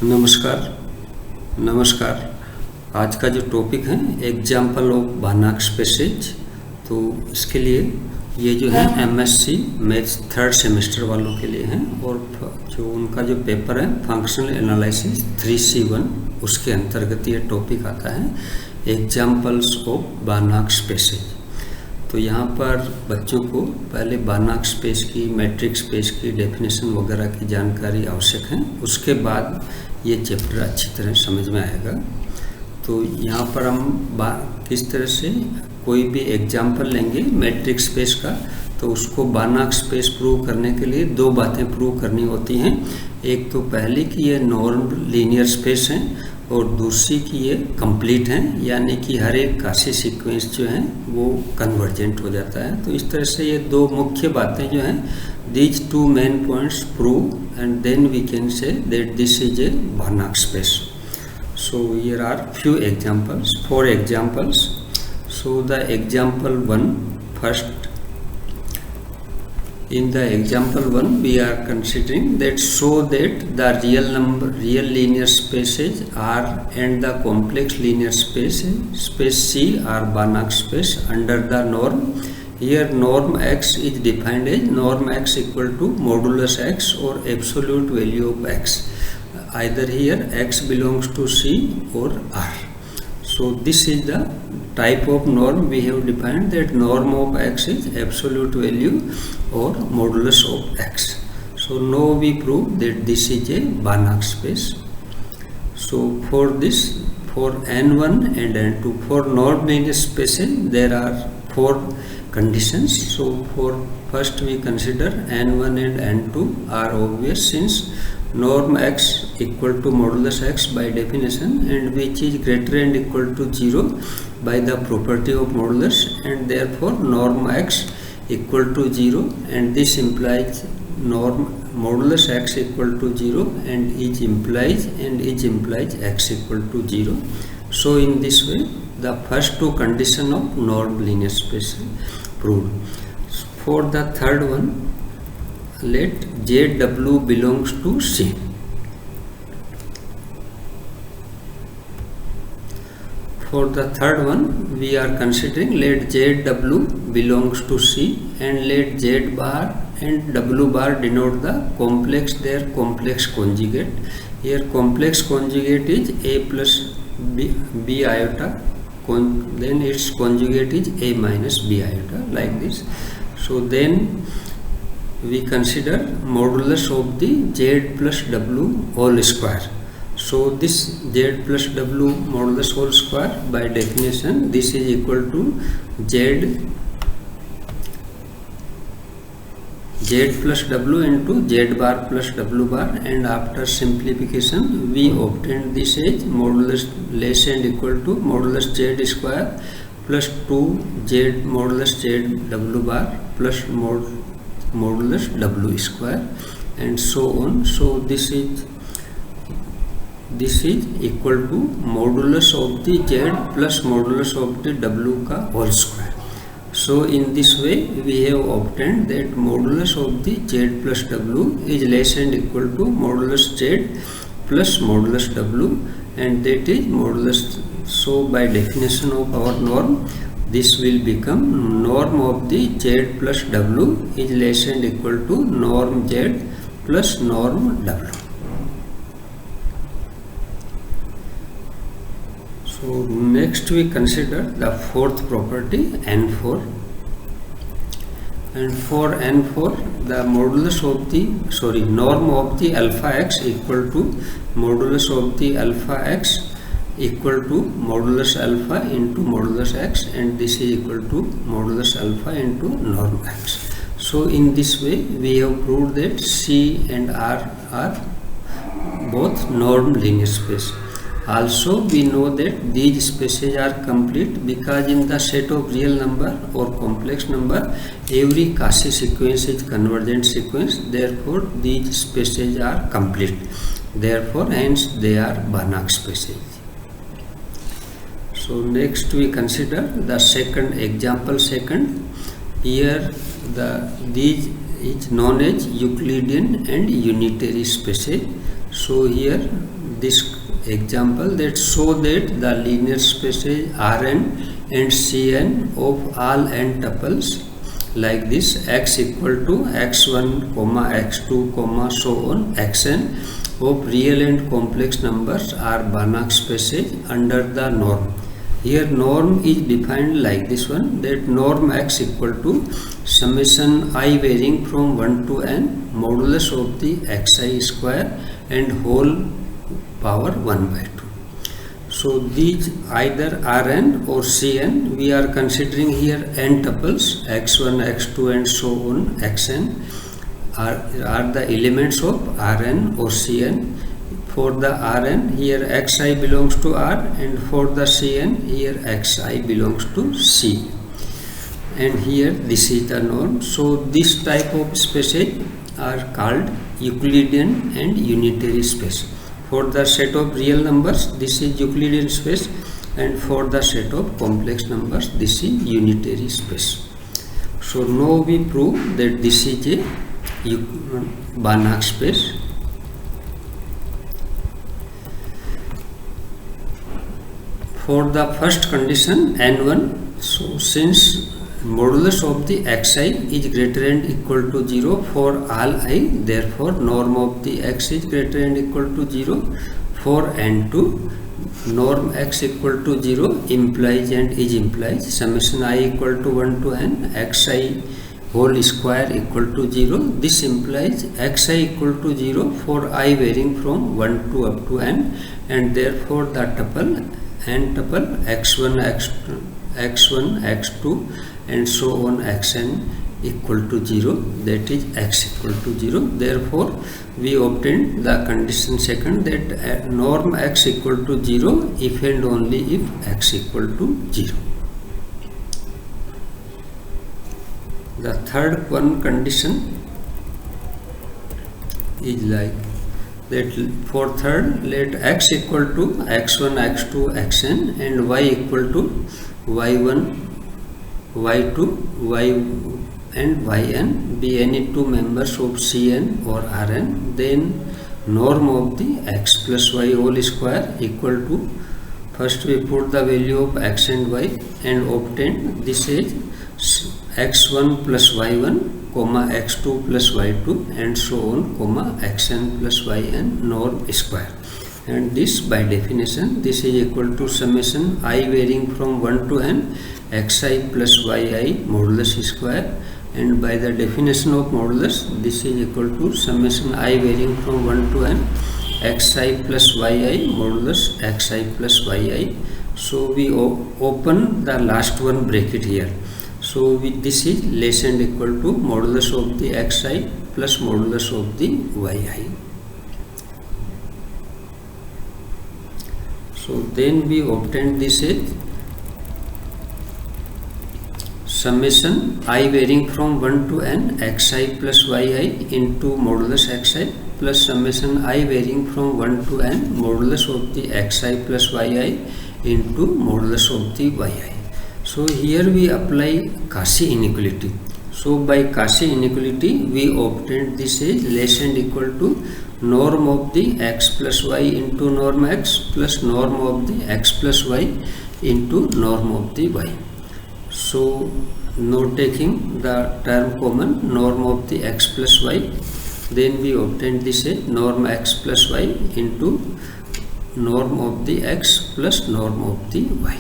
नमस्कार। आज का जो टॉपिक है एग्जाम्पल ऑफ बानाक स्पेसेज। तो इसके लिए ये जो है एमएससी मैथ्स 3rd सेमेस्टर वालों के लिए है, और जो उनका जो पेपर है फंक्शनल एनालिसिस 3C1, उसके अंतर्गत ये टॉपिक आता है एग्जाम्पल्स ऑफ बानाक स्पेसेज। तो यहाँ पर बच्चों को पहले बानाक स्पेस की, मैट्रिक स्पेस की डेफिनेशन वगैरह की जानकारी आवश्यक है, उसके बाद ये चैप्टर अच्छी तरह समझ में आएगा। तो यहाँ पर हम किस तरह से कोई भी एग्जाम्पल लेंगे मैट्रिक स्पेस का, तो उसको बानाक स्पेस प्रूव करने के लिए दो बातें प्रूव करनी होती हैं। एक तो पहली कि ये नॉर्म लीनियर स्पेस है, और दूसरी कि ये कंप्लीट है, यानी कि हर एक काशी सीक्वेंस जो है वो कन्वर्जेंट हो जाता है। तो इस तरह से ये दो मुख्य बातें जो हैं, these two main points prove, and then we can say that this is a Banach space. So here are few examples, 4 examples. So the example 1 first. In the example 1 we are considering that show that the real linear spaces R and the complex linear space C are Banach space under the norm. Here norm x is defined as norm x equal to modulus x or absolute value of x. Either here x belongs to C or R. So this is the type of norm we have defined, that norm of x is absolute value or modulus of x. So now we prove that this is a Banach space. So for this, for n1 and n2, for non-linear spaces there are 4 conditions. So for first we consider n1 and n2 are obvious, since norm x equal to modulus x by definition, and which is greater and equal to 0 by the property of modulus, and therefore norm x equal to 0, and this implies norm modulus x equal to 0 and is implies x equal to 0. So in this way the first two condition of norm linear space proved. For the third one, let ZW belongs to C. For the third one we are considering let ZW belongs to C, and let Z bar and W bar denote the their complex conjugate. Here complex conjugate is A plus B iota, then its conjugate is A minus B iota, like this. So then we consider modulus of the Z plus W whole square. So this Z plus W modulus whole square, by definition this is equal to Z plus W into Z bar plus W bar, and after simplification we obtain this as modulus less and equal to modulus Z square plus 2Z modulus Z W bar plus modulus W square, and so on. So this is equal to modulus of the Z plus modulus of the W का whole square. So in this way we have obtained that modulus of the Z plus W is less and equal to modulus Z plus modulus W, and that is modulus. So by definition of our norm, this will become norm of the Z plus W is less and equal to norm Z plus norm W. So next we consider the fourth property, n4, and for n4 the modulus of the norm of the alpha x equal to modulus of the alpha x equal to modulus alpha into modulus x, and this is equal to modulus alpha into norm x. So in this way we have proved that C and R are both norm linear space. Also we know that these spaces are complete because in the set of real number or complex number every Cauchy sequence is convergent sequence. Therefore these spaces are complete. Therefore hence they are Banach spaces. So next we consider the second example. Here these is known as Euclidean and unitary spaces. So here this example that show that the linear spaces Rn and Cn of all n tuples like this x equal to x1 comma x2 comma so on xn of real and complex numbers are Banach spaces under the norm. Here norm is defined like this one, that norm x equal to summation I varying from 1 to n modulus of the xi square and whole power 1 by 2. So these either Rn or Cn, we are considering here n tuples x1, x2 and so on xn are the elements of Rn or Cn. For the Rn, here xi belongs to R, and for the Cn, here xi belongs to C. And here this is the norm. So this type of spaces are called Euclidean and unitary space. For the set of real numbers, this is Euclidean space, and for the set of complex numbers, this is unitary space. So now we prove that this is a Banach space. For the first condition n1, so since modulus of the xi is greater than equal to 0 for all I, therefore norm of the x is greater than equal to 0. For n2, norm x equal to 0 implies and is implies summation I equal to 1 to n xi whole square equal to 0. This implies xi equal to 0 for I varying from 1 to up to n, and therefore the tuple n tuple x1, x1, x2 and so on xn equal to 0, that is x equal to 0. Therefore we obtained the condition second, that norm x equal to 0 if and only if x equal to 0. The third one condition is like that. For third, let x equal to x1, x2, xn and y equal to y1, y2, y and yn be any two members of Cn or Rn, then norm of the x plus y whole square equal to, first we put the value of x and y and obtain this is x1 plus y1 comma x2 plus y2 and so on comma xn plus yn norm square. And this by definition, this is equal to summation I varying from 1 to n xi plus yi modulus square, and by the definition of modulus, this is equal to summation I varying from 1 to n xi plus yi modulus xi plus yi. So we open the last one bracket here. So this is less than equal to modulus of the xi plus modulus of the yi. So then we obtained this is summation I varying from 1 to n xi plus yi into modulus xi plus summation I varying from 1 to n modulus of the xi plus yi into modulus of the yi. So here we apply Cauchy inequality. So by Cauchy inequality we obtained this is less than equal to norm of the x plus y into norm x plus norm of the x plus y into norm of the y. So now taking the term common, norm of the x plus y, then we obtained this is norm x plus y into norm of the x plus norm of the y.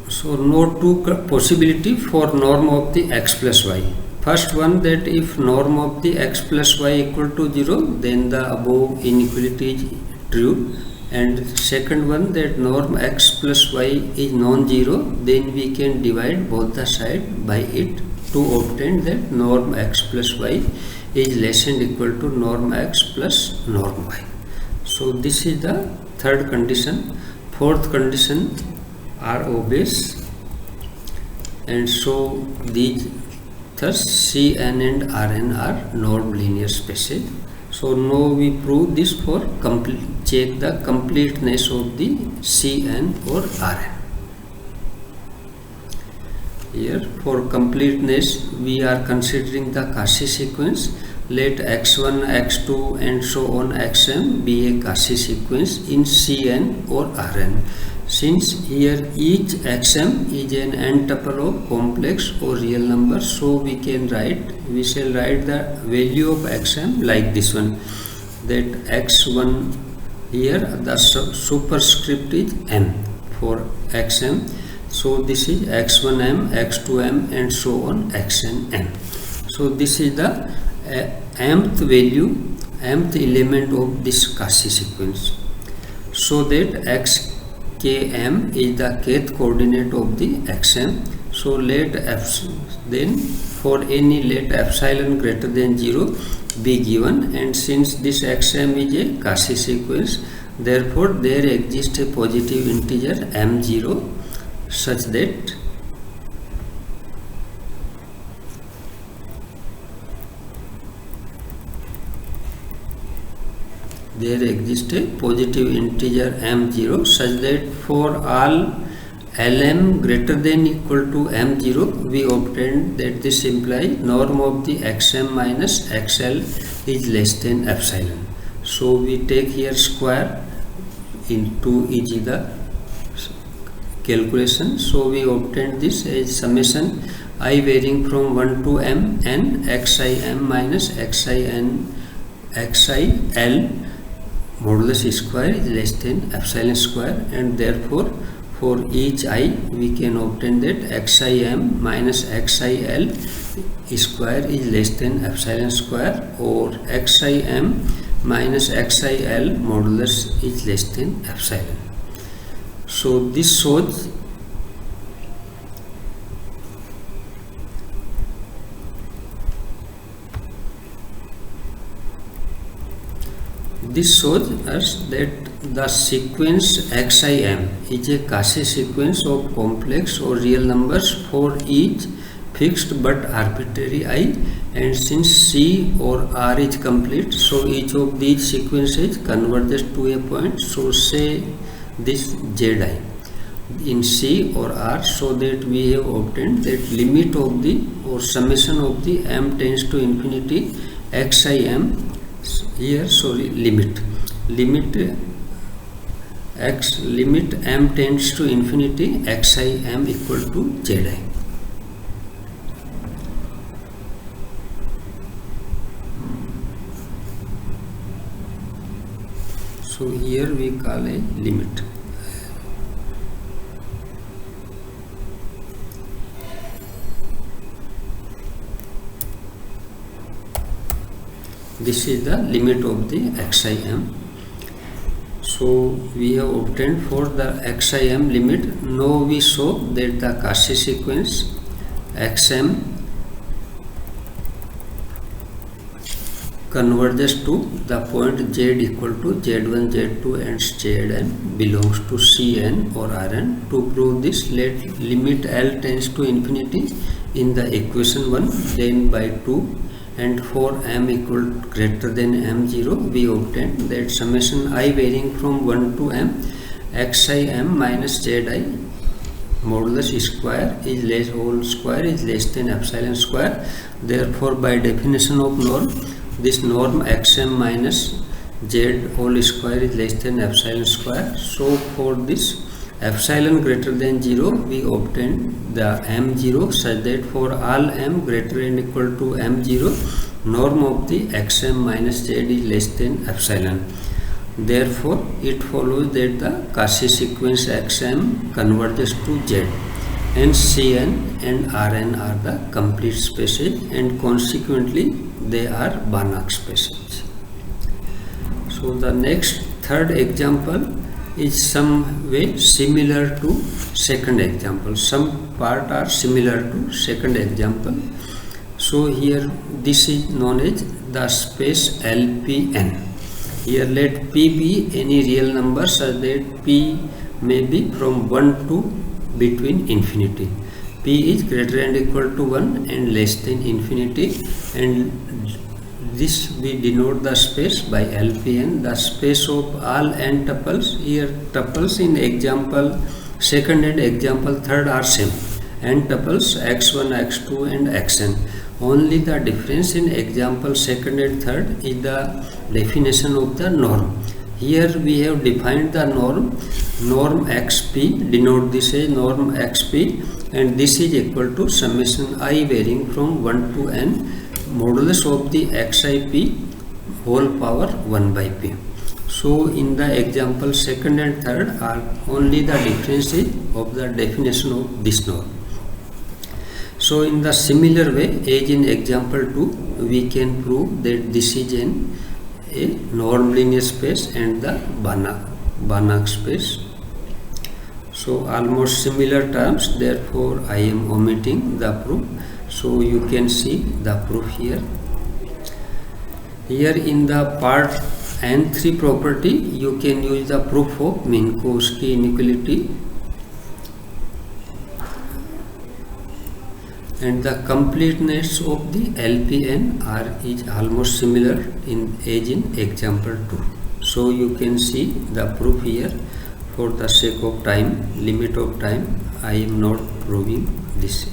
So now two possibility for norm of the x plus y. First one, that if norm of the x plus y equal to 0, then the above inequality is true. And second one, that norm x plus y is non-zero, then we can divide both the sides by it to obtain that norm x plus y is less than equal to norm x plus norm y. So this is the third condition. Fourth condition are obvious, and so these thus Cn and Rn are norm linear spaces. So now we prove this for check the completeness of the Cn or Rn. Here for completeness we are considering the Cauchy sequence. Let x1, x2 and so on xm be a Cauchy sequence in Cn or Rn. Since here each xm is an n-tuple of complex or real number, so we shall write the value of xm like this one, that x1 here the superscript is m for xm, so this is x1m, x2m and so on xnm. So this is the mth value, mth element of this Cauchy sequence, so that xkm is the kth coordinate of the xm. So let for any let epsilon greater than 0 be given, and since this xm is a Cauchy sequence, therefore there exists a positive integer m0 such that there exists a positive integer m0 such that for all lm greater than equal to m0 we obtained that this implies norm of the xm minus xl is less than epsilon. So we take here square into easy the calculation. So we obtained this as summation I varying from 1 to m n xim minus xil modulus square is less than epsilon square, and therefore for each I we can obtain that xim minus xil square is less than epsilon square, or xim minus xil modulus is less than epsilon. So this shows us that the sequence xim is a Cauchy sequence of complex or real numbers for each fixed but arbitrary I, and since C or R is complete, so each of these sequences converges to a point. So say this Zi in C or R, so that we have obtained that limit of the or summation of the m tends to infinity xim here, sorry, limit m tends to infinity xim equal to Zi. So here we call a limit. This is the limit of the xim. So we have obtained for the xim limit. Now we show that the Cauchy sequence xm converges to the point z equal to z1, z2 and zn belongs to Cn or Rn. To prove this, let limit L tends to infinity in the equation 1, then by 2, and for m equal greater than m0 we obtain that summation I varying from 1 to m xim minus zi modulus square is less whole square is less than epsilon square. Therefore by definition of norm, this norm xm minus z whole square is less than epsilon square. So for this epsilon greater than 0 we obtain the m0 such that for all m greater than equal to m0 norm of the xm minus z is less than epsilon. Therefore it follows that the Cauchy sequence xm converges to z, and Cn and Rn are the complete spaces, and consequently they are Banach spaces. So the next third example is some way similar to second example. Some part are similar to second example. So here this is known as the space LPN. Here let P be any real number such that P may be from 1 to between infinity. P is greater than equal to 1 and less than infinity, and this we denote the space by LPN, the space of all n tuples. Here tuples in example second and example third are same, n tuples x1, x2 and xn. Only the difference in example second and third is the definition of the norm. Here we have defined the norm xp, denote this as norm xp, and this is equal to summation I varying from 1 to n modulus of the xip whole power 1 by p. So in the example second and third are only the differences of the definition of this norm. So in the similar way as in example 2, we can prove that this is a norm linear space and the Banach space. So almost similar terms, therefore I am omitting the proof. So you can see the proof here. Here in the part N3 property, you can use the proof of Minkowski inequality, and the completeness of the LPN is almost similar as in example 2. So you can see the proof here. For the sake of time, limit of time, I am not proving this.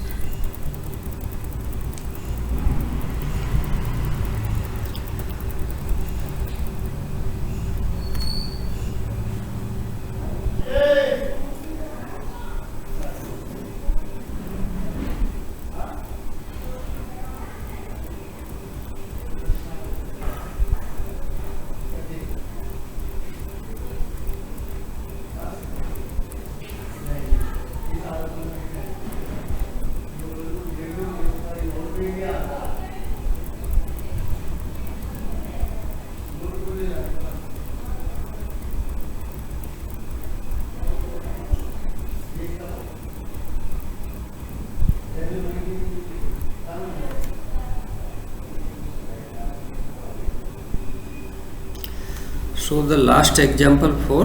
So the last example for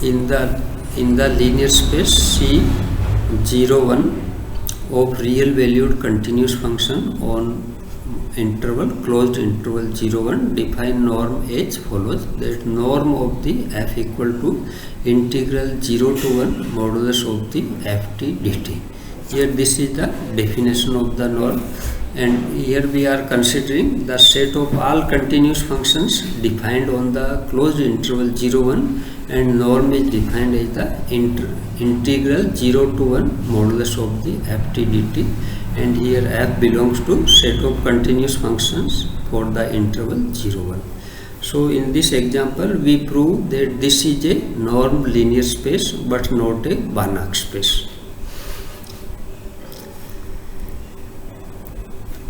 in the linear space C01 of real valued continuous function on interval closed interval 01, define norm as follows, that norm of the f equal to integral 0 to 1 modulus of the ft dt. Here this is the definition of the norm, and here we are considering the set of all continuous functions defined on the closed interval 01, and norm is defined as the integral 0 to 1 modulus of the ft dt, and here f belongs to set of continuous functions for the interval 01. So in this example we prove that this is a norm linear space but not a Banach space.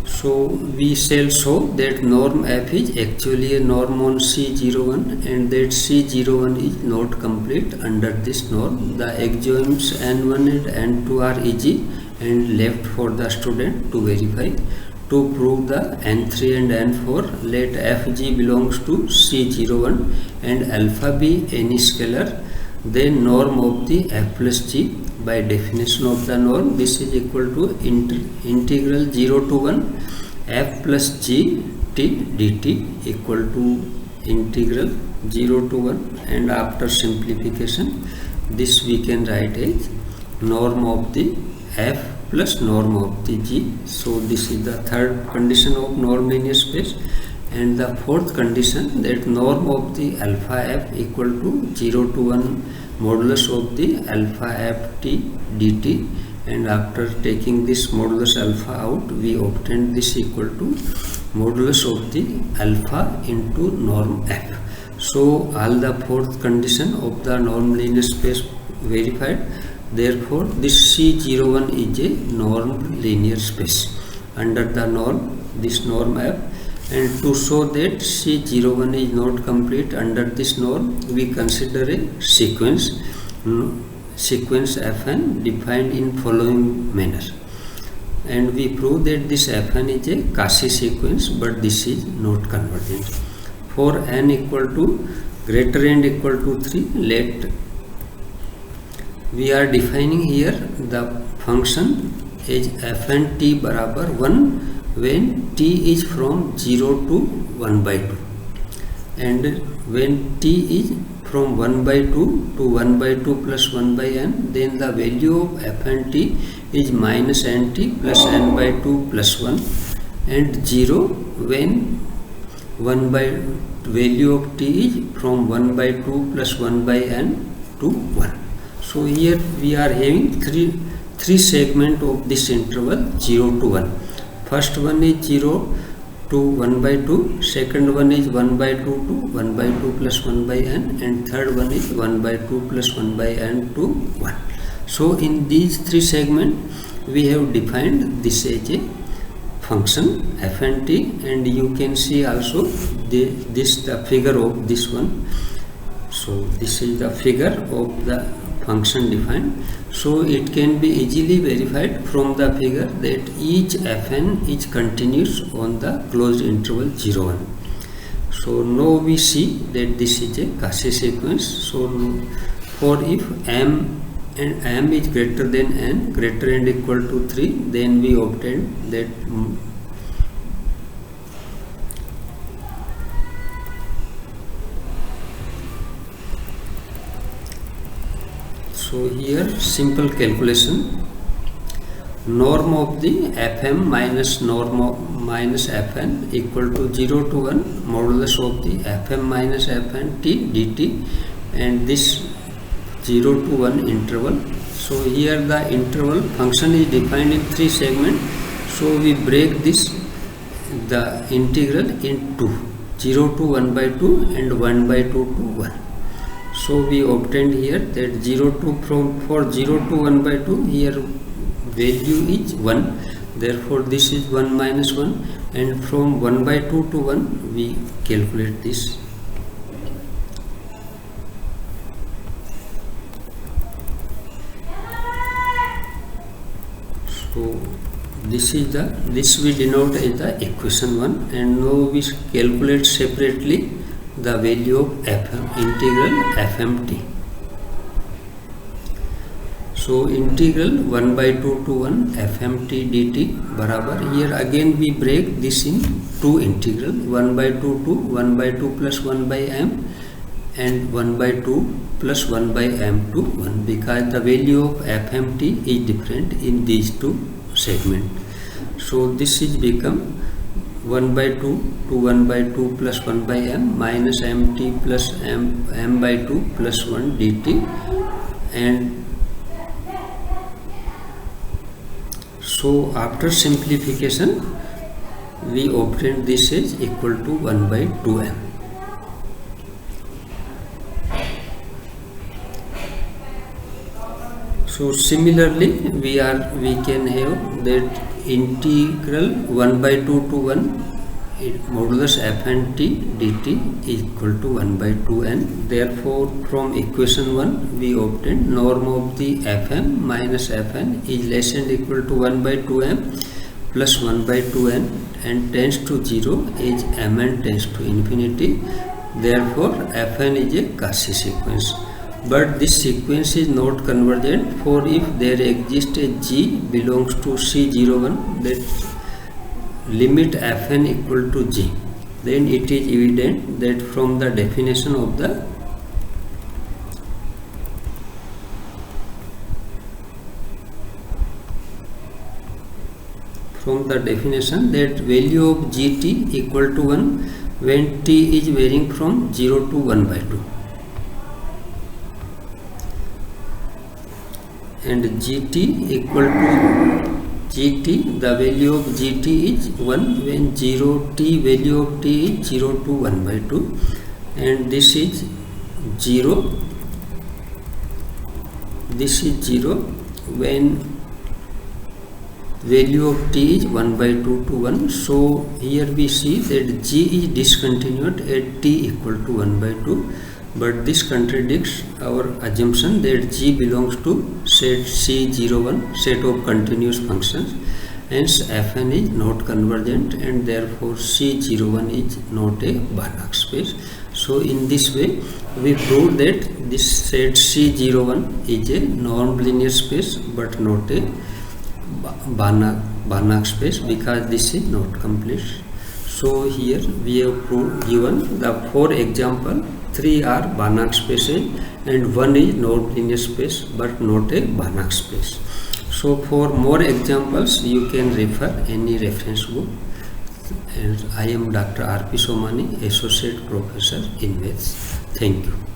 So we shall show that norm f is actually a norm on C01 and that C01 is not complete under this norm. The axioms N1 and N2 are easy and left for the student to verify. To prove the N3 and N4, let fg belongs to C01 and alpha be any scalar, then norm of the f plus g. By definition of the norm, this is equal to integral 0 to 1 f plus g t dt equal to integral 0 to 1, and after simplification this we can write as norm of the f plus norm of the g. So this is the third condition of norm linear space, and the fourth condition that norm of the alpha f equal to 0 to 1 modulus of the alpha ft dt, and after taking this modulus alpha out we obtain this equal to modulus of the alpha into norm f. So all the fourth condition of the norm linear space verified. Therefore this C01 is a norm linear space under the norm, this norm f. And to show that C01 is not complete under this norm, we consider a sequence Fn defined in following manner, and we prove that this Fn is a Cauchy sequence, but this is not convergent. For n equal to greater and equal to 3, let we are defining here the function as Fn t barabar 1 when t is from 0 to 1 by 2, and when t is from 1 by 2 to 1 by 2 plus 1 by n, then the value of f and t is minus nt plus n by 2 plus 1, and 0 when 1 by value of t is from 1 by 2 plus 1 by n to 1. So here we are having three segment of this interval 0 to 1. First one is 0 to 1 by 2, second one is 1 by 2 to 1 by 2 plus 1 by n, and third one is 1 by 2 plus 1 by n to 1. So in these three segments we have defined this as a function f and t, and you can see also the figure of this one. So this is the figure of the function defined. So it can be easily verified from the figure that each fn is continuous on the closed interval 0, 1. So now we see that this is a Cauchy sequence. So for if m and m is greater than n, greater and equal to 3, then we obtain that so here simple calculation, norm of the fm minus norm of minus fn equal to 0 to 1 modulus of the fm minus fn t dt, and this 0 to 1 interval. So here the interval function is defined in three segments. So we break this the integral into 0 to 1 by 2 and 1 by 2 to 1. So we obtained here that 0 to for 0 to 1 by 2, here value is 1, therefore this is 1 minus 1, and from 1 by 2 to 1 we calculate this. So this we denote as the equation 1, and now we calculate separately the value of fm, integral fmt. So integral 1 by 2 to 1 fmt dt barabar, here again we break this in two integral, 1 by 2 to 1 by 2 plus 1 by m and 1 by 2 plus 1 by m to 1, because the value of fmt is different in these two segments. So this is become 1 by 2 to 1 by 2 plus 1 by m minus mt plus m by 2 plus 1 dt, and so after simplification we obtain this is equal to 1 by 2m. So similarly we can have that integral 1 by 2 to 1 modulus f and t dt is equal to 1 by 2n. Therefore from equation 1 we obtain norm of the fm minus fn is less than equal to 1 by 2m plus 1 by 2n, and tends to 0 as mn tends to infinity. Therefore fn is a Cauchy sequence. But this sequence is not convergent, for if there exists a g belongs to C01, that limit fn equal to g, then it is evident that from the definition of the that value of gt equal to 1 when t is varying from 0 to 1 by 2. And gt equal to gt, the value of gt is 1 when t value of t is 0 to 1 by 2, and this is 0, this is 0 when value of t is 1 by 2 to 1. So here we see that g is discontinuous at t equal to 1 by 2, but this contradicts our assumption that g belongs to set C01, set of continuous functions. Hence fn is not convergent, and therefore C01 is not a Banach space. So in this way we prove that this set C01 is a non-linear space but not a Banach space, because this is not complete. So here we have given the 4 example. 3 are Banach spaces and 1 is non-linear space but not a Banach space. So for more examples you can refer any reference book. And I am Dr. R.P. Somani, Associate Professor in Maths. Thank you.